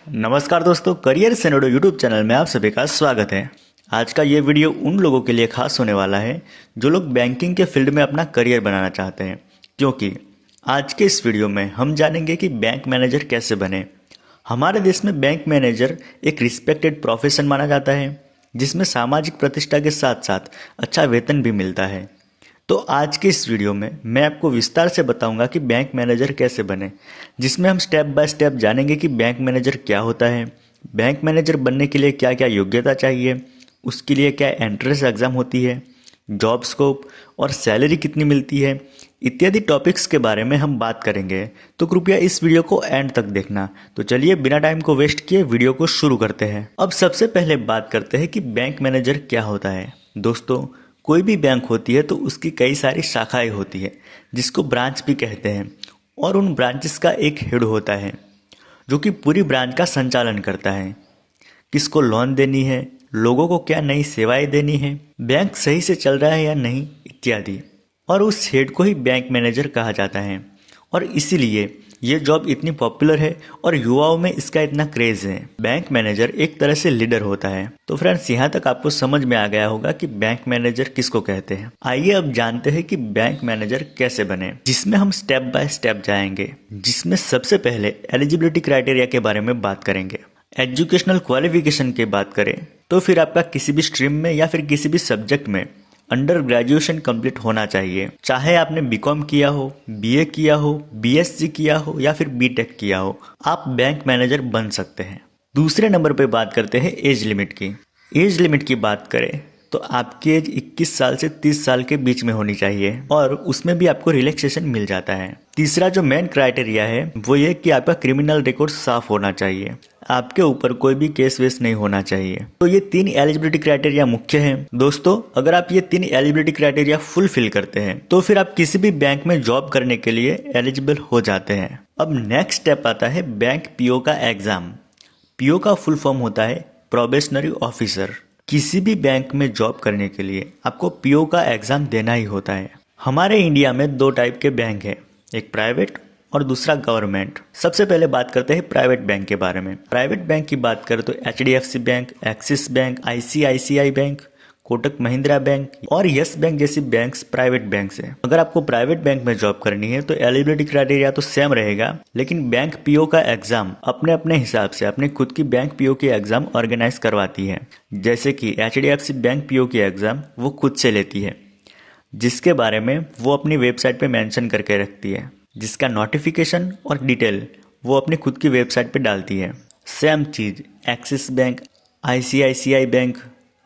नमस्कार दोस्तों, career सेनेडो YouTube channel में आप सभी का स्वागत है। आज का ये वीडियो उन लोगों के लिए खास होने वाला है जो लोग बैंकिंग के फील्ड में अपना करियर बनाना चाहते हैं, क्योंकि आज के इस वीडियो में हम जानेंगे कि बैंक मैनेजर कैसे बने। हमारे देश में बैंक मैनेजर एक रिस्पेक्टेड प्रोफेशन माना जाता है, जिसमें सामाजिक प्रतिष्ठा के साथ साथ अच्छा वेतन भी मिलता है। तो आज के इस वीडियो में मैं आपको विस्तार से बताऊंगा कि बैंक मैनेजर कैसे बने, जिसमें हम स्टेप बाय स्टेप जानेंगे कि बैंक मैनेजर क्या होता है, बैंक मैनेजर बनने के लिए क्या क्या योग्यता चाहिए, उसके लिए क्या एंट्रेंस एग्ज़ाम होती है, जॉब स्कोप और सैलरी कितनी मिलती है, इत्यादि टॉपिक्स के बारे में हम बात करेंगे। तो कृपया इस वीडियो को एंड तक देखना। तो चलिए बिना टाइम को वेस्ट किए वीडियो को शुरू करते हैं। अब सबसे पहले बात करते हैं कि बैंक मैनेजर क्या होता है। दोस्तों, कोई भी बैंक होती है तो उसकी कई सारी शाखाएं होती है, जिसको ब्रांच भी कहते हैं, और उन ब्रांचेस का एक हेड होता है जो कि पूरी ब्रांच का संचालन करता है। किसको लोन देनी है, लोगों को क्या नई सेवाएं देनी है, बैंक सही से चल रहा है या नहीं, इत्यादि। और उस हेड को ही बैंक मैनेजर कहा जाता है, और इसीलिए ये जॉब इतनी पॉपुलर है और युवाओं में इसका इतना क्रेज है। बैंक मैनेजर एक तरह से लीडर होता है। तो फ्रेंड्स, यहाँ तक आपको समझ में आ गया होगा कि बैंक मैनेजर किसको कहते हैं। आइए अब जानते हैं कि बैंक मैनेजर कैसे बने, जिसमें हम स्टेप बाय स्टेप जाएंगे। जिसमें सबसे पहले एलिजिबिलिटी क्राइटेरिया के बारे में बात करेंगे। एजुकेशनल क्वालिफिकेशन की बात करें तो फिर आपका किसी भी स्ट्रीम में या फिर किसी भी सब्जेक्ट में अंडर ग्रेजुएशन कंप्लीट होना चाहिए। चाहे आपने बीकॉम किया हो, बीए किया हो, बीएससी किया हो या फिर बीटेक किया हो, आप बैंक मैनेजर बन सकते हैं। दूसरे नंबर पे बात करते हैं एज लिमिट की। एज लिमिट की बात करें तो आपकी एज 21 साल से 30 साल के बीच में होनी चाहिए, और उसमें भी आपको रिलैक्सेशन मिल जाता है। तीसरा जो मेन क्राइटेरिया है वो ये कि आपका क्रिमिनल रिकॉर्ड साफ होना चाहिए, आपके ऊपर कोई भी केस वेस नहीं होना चाहिए। तो ये 3 एलिजिबिलिटी क्राइटेरिया मुख्य हैं। दोस्तों, अगर आप ये 3 एलिजिबिलिटी क्राइटेरिया फुलफिल करते हैं तो फिर आप किसी भी बैंक में जॉब करने के लिए एलिजिबल हो जाते हैं। अब नेक्स्ट स्टेप आता है बैंक पीओ का एग्जाम। पीओ का फुल फॉर्म होता है प्रोबेशनरी ऑफिसर। किसी भी बैंक में जॉब करने के लिए आपको पीओ का एग्जाम देना ही होता है। हमारे इंडिया में 2 टाइप के बैंक हैं, एक प्राइवेट और दूसरा गवर्नमेंट। सबसे पहले बात करते हैं प्राइवेट बैंक के बारे में। प्राइवेट बैंक की बात करें तो HDFC bank, axis bank, ICICI bank, Kotak Mahindra bank और यस बैंक जैसी बैंक्स प्राइवेट बैंक्स हैं। अगर आपको प्राइवेट बैंक में जॉब करनी है तो एलिजिबिलिटी क्राइटेरिया तो सेम रहेगा, लेकिन बैंक पीओ का एग्जाम अपने अपने हिसाब से अपने खुद की बैंक पीओ की एग्जाम ऑर्गेनाइज करवाती है। जैसे कि एचडीएफसी बैंक पीओ की एग्जाम वो खुद से लेती है, जिसके बारे में वो अपनी वेबसाइट पे मेंशन करके रखती है, जिसका नोटिफिकेशन और डिटेल वो अपनी खुद की वेबसाइट पे डालती है। सेम चीज axis bank, ICICI bank,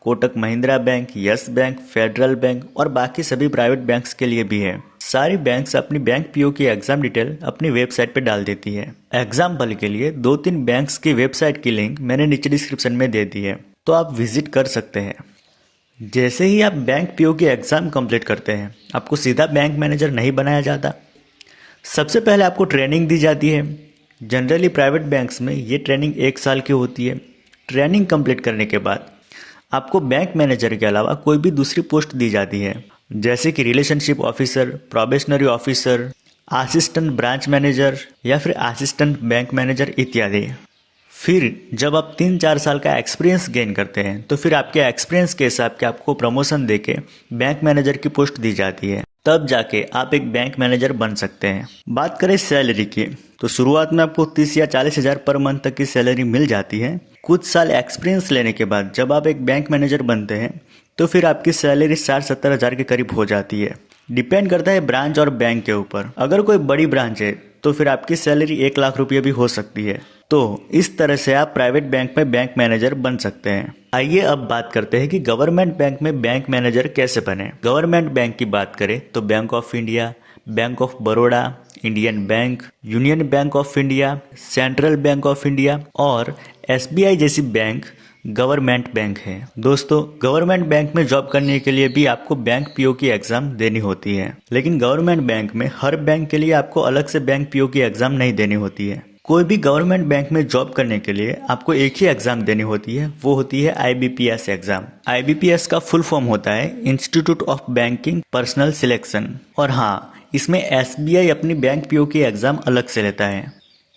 Kotak Mahindra bank, yes bank, federal bank और बाकी सभी प्राइवेट बैंक्स के लिए भी है। सारी बैंक्स अपनी बैंक पीओ की एग्जाम डिटेल अपनी वेबसाइट पे डाल देती है। एग्जाम्पल के लिए 2-3 बैंक्स की वेबसाइट की लिंक मैंने नीचे डिस्क्रिप्शन में दे दी है, तो आप विजिट कर सकते हैं। जैसे ही आप बैंक पीओ की एग्जाम कंप्लीट करते हैं, आपको सीधा बैंक मैनेजर नहीं बनाया जाता। सबसे पहले आपको ट्रेनिंग दी जाती है। जनरली प्राइवेट बैंक्स में ये ट्रेनिंग 1 साल की होती है। ट्रेनिंग कंप्लीट करने के बाद आपको बैंक मैनेजर के अलावा कोई भी दूसरी पोस्ट दी जाती है, जैसे कि relationship officer, probationary officer, assistant branch manager या फिर असिस्टेंट बैंक मैनेजर इत्यादि। फिर जब आप 3-4 साल का एक्सपीरियंस गेन करते हैं तो फिर आपके एक्सपीरियंस के हिसाब के आपको प्रमोशन देके बैंक मैनेजर की पोस्ट दी जाती है। तब जाके आप एक बैंक मैनेजर बन सकते हैं। बात करें सैलरी की तो शुरुआत में आपको 30 या 40 हज़ार पर मंथ तक की सैलरी मिल जाती है। कुछ साल एक्सपीरियंस लेने के बाद जब आप एक बैंक मैनेजर बनते हैं तो फिर आपकी सैलरी 60-70 हज़ार के करीब हो जाती है। डिपेंड करता है ब्रांच और बैंक के ऊपर। अगर कोई बड़ी ब्रांच है तो फिर आपकी सैलरी 1 लाख रुपये भी हो सकती है। तो इस तरह से आप प्राइवेट बैंक में बैंक मैनेजर बन सकते हैं। आइए अब बात करते हैं कि गवर्नमेंट बैंक में बैंक मैनेजर कैसे बने। गवर्नमेंट बैंक की बात करें तो bank of India, bank of Baroda, Indian bank, union bank of India, central bank of India और एसबीआई जैसी बैंक गवर्नमेंट बैंक है। दोस्तों, गवर्नमेंट बैंक में जॉब करने के लिए भी आपको बैंक पीओ की एग्जाम देनी होती है, लेकिन गवर्नमेंट बैंक में हर बैंक के लिए आपको अलग से बैंक पीओ की एग्जाम नहीं देनी होती है। कोई भी गवर्नमेंट बैंक में जॉब करने के लिए आपको एक ही एग्जाम देनी होती है, वो होती है आईबीपीएस एग्जाम। आईबीपीएस का फुल फॉर्म होता है institute of banking personal selection. और हाँ, इसमें एसबीआई अपनी बैंक पीओ की एग्जाम अलग से लेता है।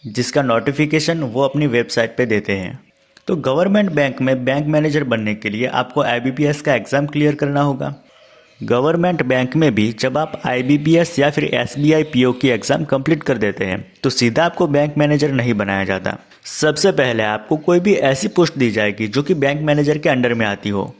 जिसका नोटिफिकेशन वो अपनी वेबसाइट पे देते हैं। तो गवर्नमेंट बैंक में बैंक मैनेजर बनने के लिए आपको IBPS का एग्ज़ाम क्लियर करना होगा। गवर्नमेंट बैंक में भी जब आप IBPS या फिर SBI PO की एग्ज़ाम कंप्लीट कर देते हैं तो सीधा आपको बैंक मैनेजर नहीं बनाया जाता। सबसे पहले आपको कोई भी ऐसी पोस्ट दी जाएगी जो कि बैंक मैनेजर के अंडर में आती हो,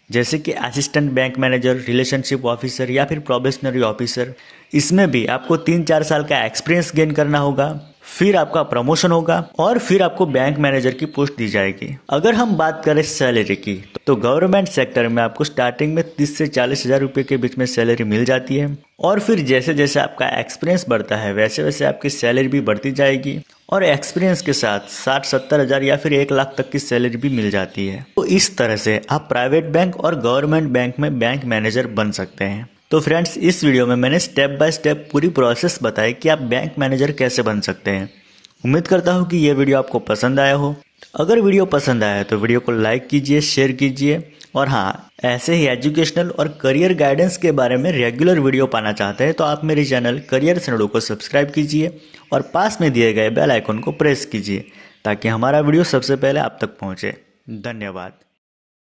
जैसे कि assistant bank manager, relationship officer या फिर प्रोबेशनरी ऑफिसर। इसमें भी आपको 3-4 साल का एक्सपीरियंस गेन करना होगा, फिर आपका प्रमोशन होगा और फिर आपको बैंक मैनेजर की पोस्ट दी जाएगी। अगर हम बात करें सैलरी की तो गवर्नमेंट सेक्टर में आपको स्टार्टिंग में 30 से 40 हज़ार रुपये के बीच में सैलरी मिल जाती है और फिर जैसे जैसे आपका एक्सपीरियंस बढ़ता है वैसे वैसे आपकी सैलरी भी बढ़ती जाएगी और एक्सपीरियंस के साथ 60-70 हज़ार या फिर 1 लाख तक की सैलरी भी मिल जाती है। तो इस तरह से आप प्राइवेट बैंक और गवर्नमेंट बैंक में बैंक मैनेजर बन सकते हैं। तो फ्रेंड्स, इस वीडियो में मैंने स्टेप बाय स्टेप पूरी प्रोसेस बताई कि आप बैंक मैनेजर कैसे बन सकते हैं। उम्मीद करता हूँ कि ये वीडियो आपको पसंद आया हो। अगर वीडियो पसंद आया तो वीडियो को लाइक कीजिए, शेयर कीजिए और हाँ, ऐसे ही एजुकेशनल और करियर गाइडेंस के बारे में रेगुलर वीडियो पाना चाहते हैं तो आप मेरे चैनल करियर सनडू को सब्सक्राइब कीजिए और पास में दिए गए बेल आइकन को प्रेस कीजिए ताकि हमारा वीडियो सबसे पहले आप तक पहुँचे। धन्यवाद।